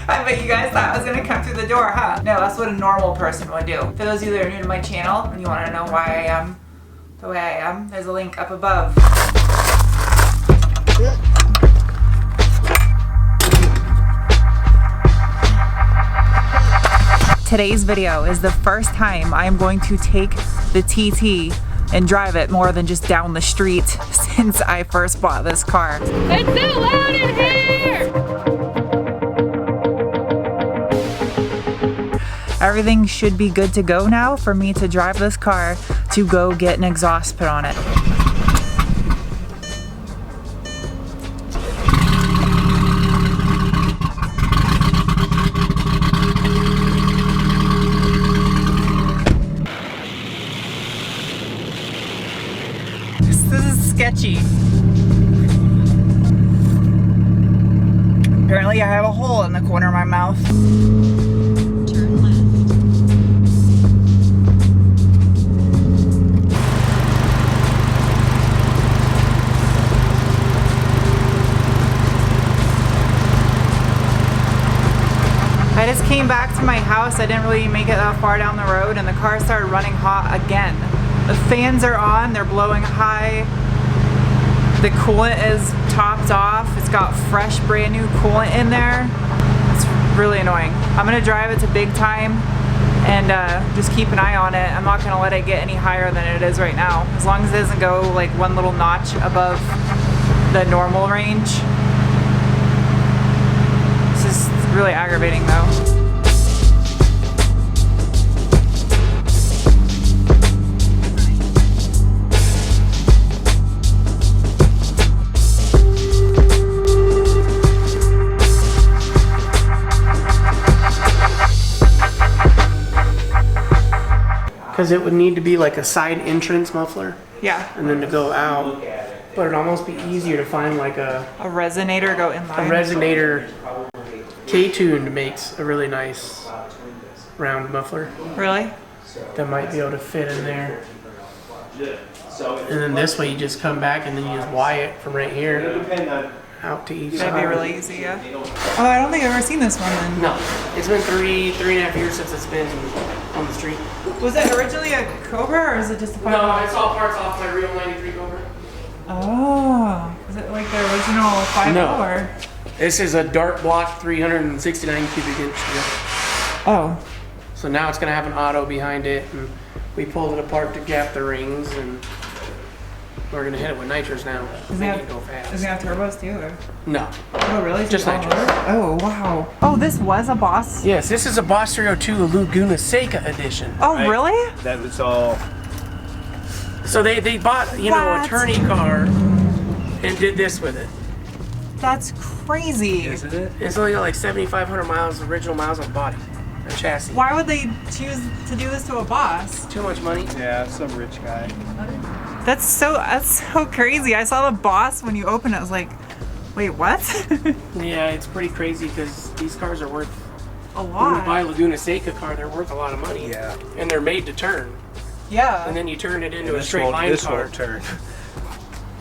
I bet you guys thought I was gonna come through the door, huh? No, that's what a normal person would do. For those of you that are new to my channel and you wanna know why I am the way I am, there's a link up above. Today's video is the first time I am going to take the TT and drive it more than just down the street since I first bought this car. It's so loud in here! Everything should be good to go now for me to drive this car to go get an exhaust put on it. This is sketchy. Apparently I have a hole in the corner of my mouth. Turn left. I just came back to my house. I didn't really make it that far down the road and the car started running hot again. The fans are on, they're blowing high. The coolant is topped off. It's got fresh, brand new coolant in there. It's really annoying. I'm gonna drive it to big time and just keep an eye on it. I'm not gonna let it get any higher than it is right now. As long as it doesn't go like one little notch above the normal range. This is really aggravating though. Because it would need to be like a side entrance muffler Yeah. and then to go out. But it'd almost be easier to find like a resonator go in line. A resonator. K-tuned makes a really nice round muffler Really? that might be able to fit in there. And then this way you just come back and then you just wire it from right here out to each side. That'd be really easy, yeah. Oh, I don't think I've ever seen this one then. No, it's been three and a half years since it's been on the street. Was it originally a Cobra or is it just a No, it's all parts off my real 93 Cobra. Oh, is it like the original 5.0 No. or? This is a dark block 369 cubic inch wheel. Oh. So now it's gonna have an auto behind it, and we pulled it apart to gap the rings, and we're gonna hit it with nitros now. Make it go fast. Does it have turbos too? Or? No. Oh, really? Just all nitros. motor? Oh, wow. Oh, this was a Boss? Yes, this is a Boss 302 Laguna Seca edition. Oh, Right. really? That was all. So they bought, you know, a What? tourney car and did this with it. That's crazy. Isn't it? It's only got like 7,500 miles, original miles on body and chassis. Why would they choose to do this to a Boss? Too much money. Yeah, some rich guy. That's so crazy. I saw the Boss when you opened it. I was like, wait, what? Yeah, it's pretty crazy because these cars are worth, A when you lot. buy a Laguna Seca car, they're worth a lot of money. Yeah. And they're made to turn. Yeah. And then you turn it into And a straight line this car. won't turn.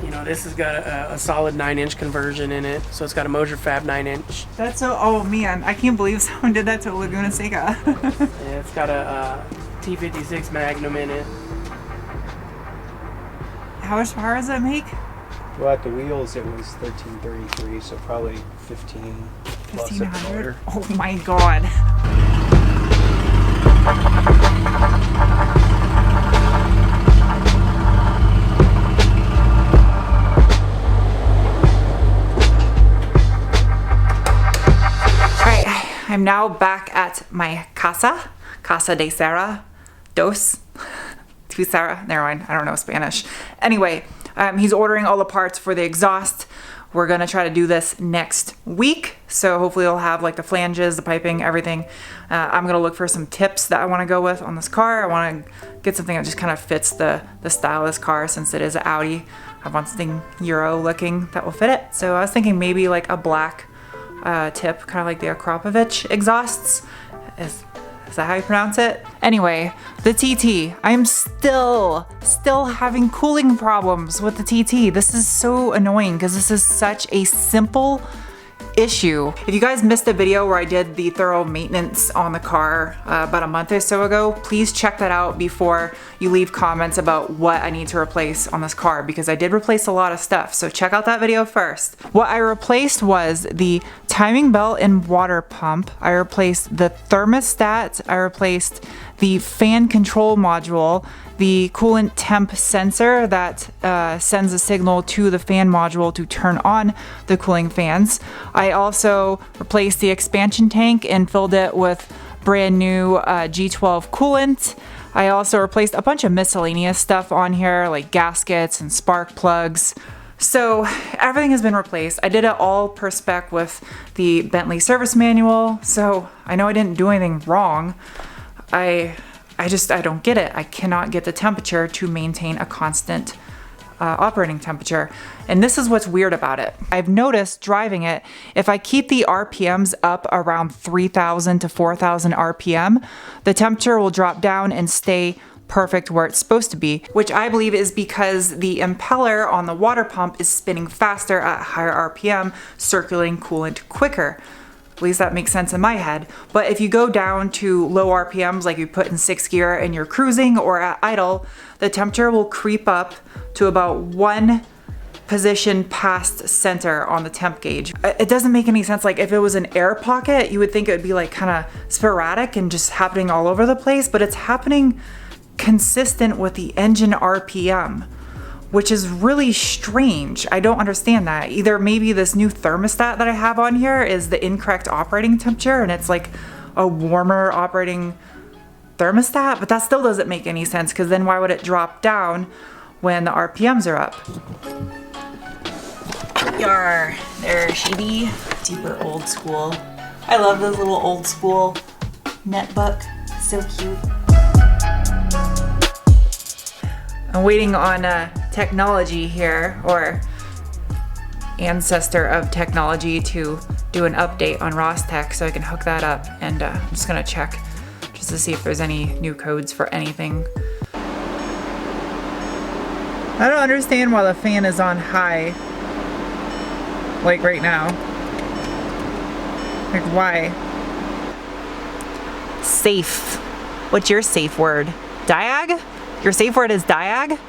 You know, this has got a solid 9-inch conversion in it. So it's got a Moser Fab 9-inch. That's so, oh man, I can't believe someone did that to a Laguna Seca. Yeah, it's got a T56 Magnum in it. How much power does it make? Well, at the wheels it was 1333, so probably 15 plus at the 1500? motor. Oh my god. Alright, I'm now back at my casa de Sarah, dos, to Sarah, never mind, I don't know Spanish. Anyway, he's ordering all the parts for the exhaust. We're gonna try to do this next week, so hopefully it'll have like the flanges, the piping, everything. I'm gonna look for some tips that I wanna go with on this car. I wanna get something that just kind of fits the style of this car since it is an Audi. I want something Euro looking that will fit it. So I was thinking maybe like a black tip, kind of like the Akropovich exhausts. Is that how you pronounce it? Anyway, the TT. I'm still having cooling problems with the TT. This is so annoying because this is such a simple issue. If you guys missed the video where I did the thorough maintenance on the car about a month or so ago, please check that out before you leave comments about what I need to replace on this car, because I did replace a lot of stuff. So check out that video first. What I replaced was the timing belt and water pump. I replaced the thermostat. I replaced the fan control module, the coolant temp sensor that sends a signal to the fan module to turn on the cooling fans. I also replaced the expansion tank and filled it with brand new G12 coolant. I also replaced a bunch of miscellaneous stuff on here, like gaskets and spark plugs. So everything has been replaced. I did it all per spec with the Bentley service manual, so I know I didn't do anything wrong. I don't get it. I cannot get the temperature to maintain a constant operating temperature. And this is what's weird about it. I've noticed driving it, if I keep the RPMs up around 3,000 to 4,000 RPM, the temperature will drop down and stay perfect where it's supposed to be, which I believe is because the impeller on the water pump is spinning faster at higher RPM, circulating coolant quicker. At least that makes sense in my head. But if you go down to low RPMs, like you put in 6th gear and you're cruising or at idle, the temperature will creep up to about 1 position past center on the temp gauge. It doesn't make any sense. Like if it was an air pocket, you would think it would be like kind of sporadic and just happening all over the place, but it's happening consistent with the engine RPM, which is really strange. I don't understand that. Either maybe this new thermostat that I have on here is the incorrect operating temperature and it's like a warmer operating thermostat, but that still doesn't make any sense, because then why would it drop down when the RPMs are up? Yar, there she be. Super old school. I love this little old school netbook. So cute. I'm waiting on technology here, or ancestor of technology, to do an update on Rostec so I can hook that up, and I'm just gonna check just to see if there's any new codes for anything. I don't understand why the fan is on high, like right now. Like why? Safe. What's your safe word? Diag? Your safe word is diag?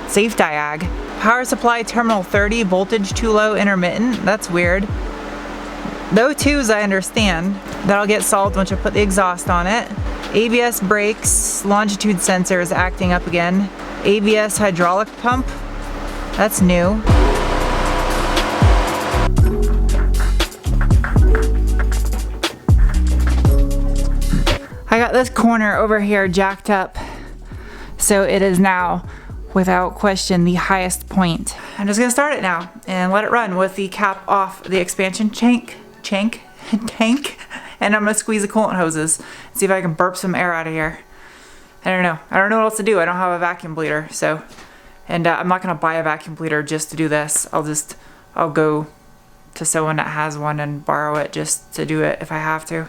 Safe diag. Power supply terminal 30, voltage too low, intermittent. That's weird. Though twos I understand. That'll get solved once I put the exhaust on it. ABS brakes, longitude sensor is acting up again. ABS hydraulic pump. That's new. I got this corner over here jacked up, so it is now, without question, the highest point. I'm just gonna start it now and let it run with the cap off the expansion tank, and I'm gonna squeeze the coolant hoses and see if I can burp some air out of here. I don't know what else to do. I don't have a vacuum bleeder, so, and I'm not gonna buy a vacuum bleeder just to do this. I'll go to someone that has one and borrow it just to do it if I have to.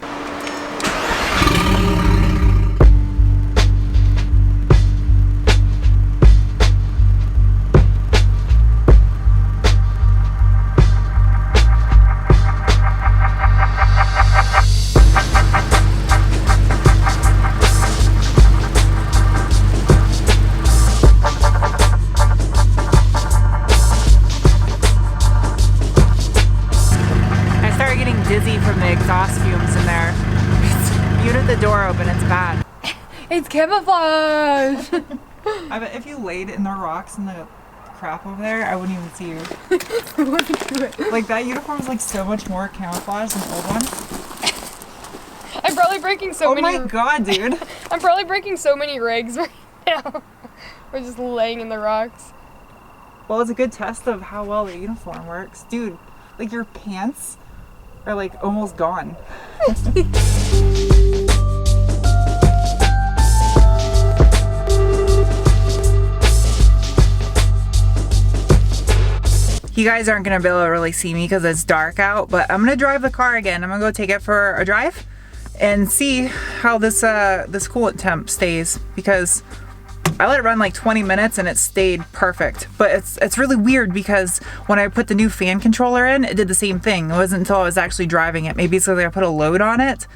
Dizzy from the exhaust fumes in there. You leave the door open, it's bad. It's camouflage! I bet if you laid in the rocks and the crap over there, I wouldn't even see you. I wouldn't do it. Like that uniform is like so much more camouflage than the old one. I'm probably breaking so many. Oh my god, dude. I'm probably breaking so many rigs right now. We're just laying in the rocks. Well, it's a good test of how well the uniform works. Dude, like your pants are like almost gone. You guys aren't gonna be able to really see me because it's dark out, but I'm gonna drive the car again. I'm gonna go take it for a drive and see how this this coolant temp stays, because I let it run like 20 minutes and it stayed perfect. But it's really weird because when I put the new fan controller in, it did the same thing. It wasn't until I was actually driving it. Maybe it's because I put a load on it.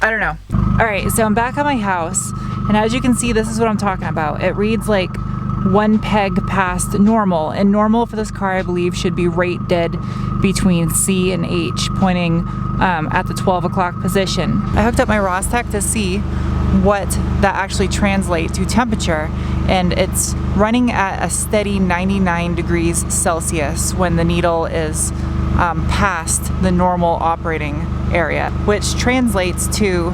I don't know. All right, so I'm back at my house, and as you can see, this is what I'm talking about. It reads like 1 peg past normal, and normal for this car, I believe, should be rated between C and H, pointing at the 12 o'clock position. I hooked up my Rostec to see what that actually translates to temperature, and it's running at a steady 99 degrees Celsius when the needle is past the normal operating area, which translates to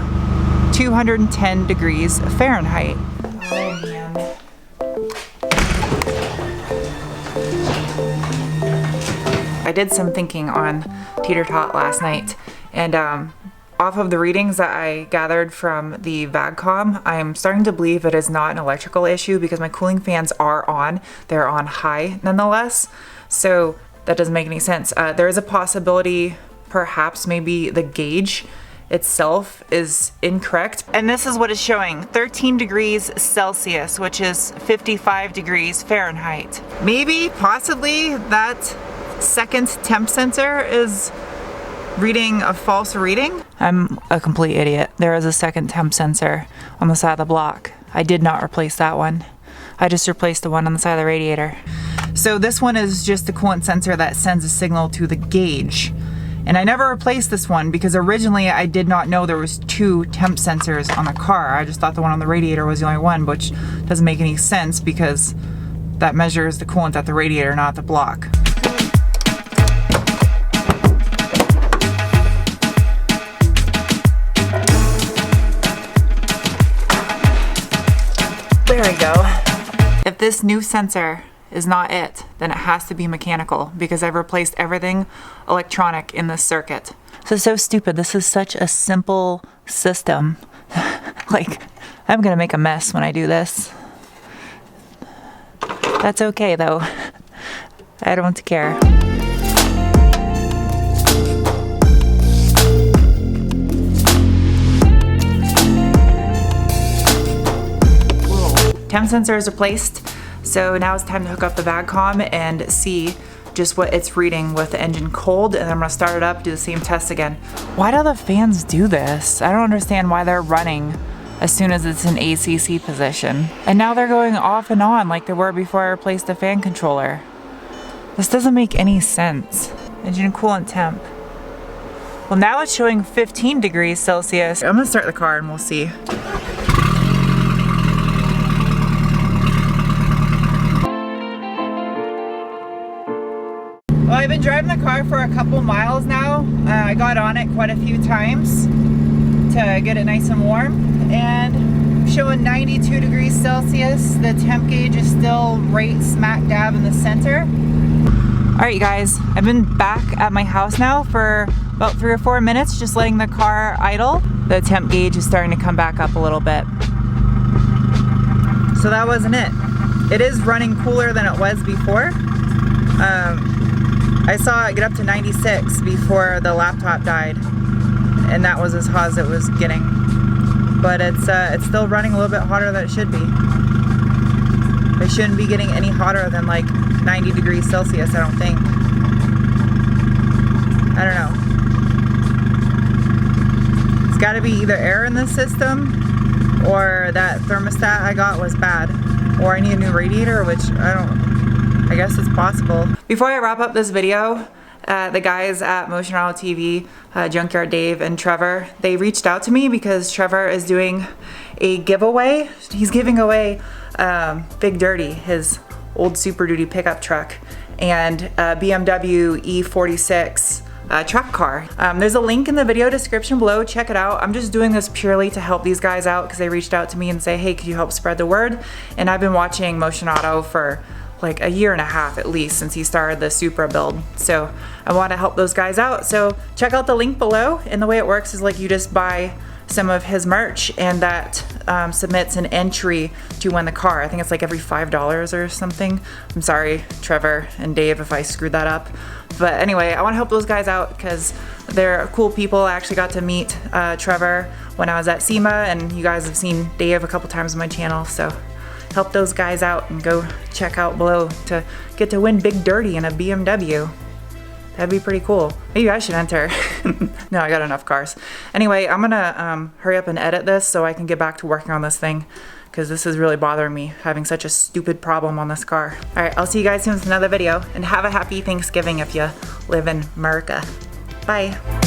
210 degrees Fahrenheit. Oh man. I did some thinking on Teeter Tot last night, and off of the readings that I gathered from the VAGCOM, I'm starting to believe it is not an electrical issue because my cooling fans are on. They're on high nonetheless, so that doesn't make any sense. There is a possibility, perhaps maybe the gauge itself is incorrect. And this is what it's showing, 13 degrees Celsius, which is 55 degrees Fahrenheit. Maybe, possibly, that second temp sensor is reading a false reading. I'm a complete idiot. There is a second temp sensor on the side of the block. I did not replace that one. I just replaced the one on the side of the radiator. So this one is just the coolant sensor that sends a signal to the gauge. And I never replaced this one because originally I did not know there was 2 temp sensors on the car. I just thought the one on the radiator was the only one, which doesn't make any sense because that measures the coolant at the radiator, not the block. There we go. If this new sensor is not it, then it has to be mechanical because I've replaced everything electronic in this circuit. This is so stupid. This is such a simple system. Like, I'm gonna make a mess when I do this. That's okay though. I don't care. Temp sensor is replaced, so now it's time to hook up the VAGCOM and see just what it's reading with the engine cold, and then I'm gonna start it up, do the same test again. Why do the fans do this? I don't understand why they're running as soon as it's in ACC position. And now they're going off and on like they were before I replaced the fan controller. This doesn't make any sense. Engine coolant temp. Well, now it's showing 15 degrees Celsius. I'm gonna start the car and we'll see. Well, I've been driving the car for a couple miles now. I got on it quite a few times to get it nice and warm, and showing 92 degrees Celsius. The temp gauge is still right smack dab in the center. All right, you guys, I've been back at my house now for about 3 or 4 minutes, just letting the car idle. The temp gauge is starting to come back up a little bit. So that wasn't it. It is running cooler than it was before. I saw it get up to 96 before the laptop died, and that was as hot as it was getting. But it's still running a little bit hotter than it should be. It shouldn't be getting any hotter than like 90 degrees Celsius, I don't think. I don't know. It's gotta be either air in the system, or that thermostat I got was bad, or I need a new radiator, which I guess it's possible. Before I wrap up this video, the guys at MotionAutoTV, Junkyard Dave and Trevor, they reached out to me because Trevor is doing a giveaway. He's giving away Big Dirty, his old Super Duty pickup truck, and BMW E46 truck car. There's a link in the video description below. Check it out. I'm just doing this purely to help these guys out because they reached out to me and say, hey, could you help spread the word? And I've been watching Motion Auto for like a year and a half at least since he started the Supra build. So I want to help those guys out. So check out the link below, and the way it works is like you just buy some of his merch, and that submits an entry to win the car. I think it's like every $5 or something. I'm sorry, Trevor and Dave, if I screwed that up, But anyway, I want to help those guys out because they're cool people. I actually got to meet Trevor when I was at SEMA, and you guys have seen Dave a couple times on my channel, so help those guys out and go check out below to get to win Big Dirty in a BMW. That'd be pretty cool. Maybe I should enter. No, I got enough cars. Anyway, I'm gonna hurry up and edit this so I can get back to working on this thing, because this is really bothering me, having such a stupid problem on this car. All right, I'll see you guys soon with another video, and have a happy Thanksgiving if you live in America. Bye.